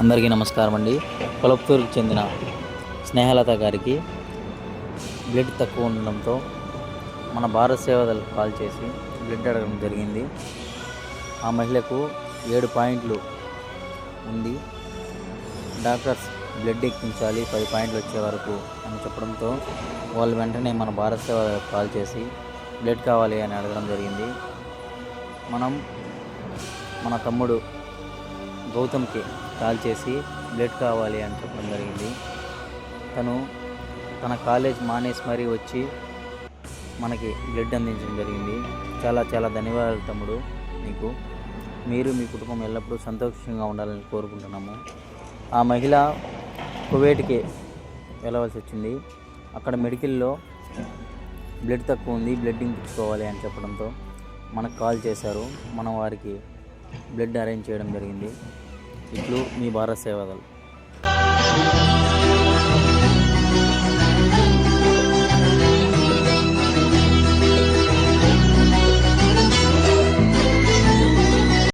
అందరికీ నమస్కారం అండి. కొలప్తూరుకు చెందిన స్నేహలత గారికి బ్లడ్ తక్కువ ఉండడంతో మన భారత్ సేవదల్ కాల్ చేసి బ్లడ్ అడగడం జరిగింది. ఆ మహిళకు 7 పాయింట్లు ఉంది. డాక్టర్స్ బ్లడ్ ఎక్కించాలి 10 పాయింట్లు వచ్చే వరకు అని చెప్పడంతో వాళ్ళు వెంటనే మన భారత్ సేవదల్ కాల్ చేసి బ్లడ్ కావాలి అని అడగడం జరిగింది. మనం మన తమ్ముడు గౌతమ్కి కాల్ చేసి బ్లడ్ కావాలి అని చెప్పడం జరిగింది. తను తన కాలేజ్ మానేసి మరీ వచ్చి మనకి బ్లడ్ అందించడం జరిగింది. చాలా చాలా ధన్యవాదాలు తమ్ముడు. మీకు మీరు మీ కుటుంబం ఎల్లప్పుడూ సంతోషంగా ఉండాలని కోరుకుంటున్నాము. ఆ మహిళ కువైట్కి వెళ్ళవలసి వచ్చింది. అక్కడ మెడికల్లో బ్లడ్ తక్కువ ఉంది, బ్లడ్ ఇంపించుకోవాలి అని చెప్పడంతో మనకు కాల్ చేశారు. మనం వారికి బ్లడ్ అరేంజ్ చేయడం జరిగింది. ఇట్లు మీ భారత్ సేవదల్.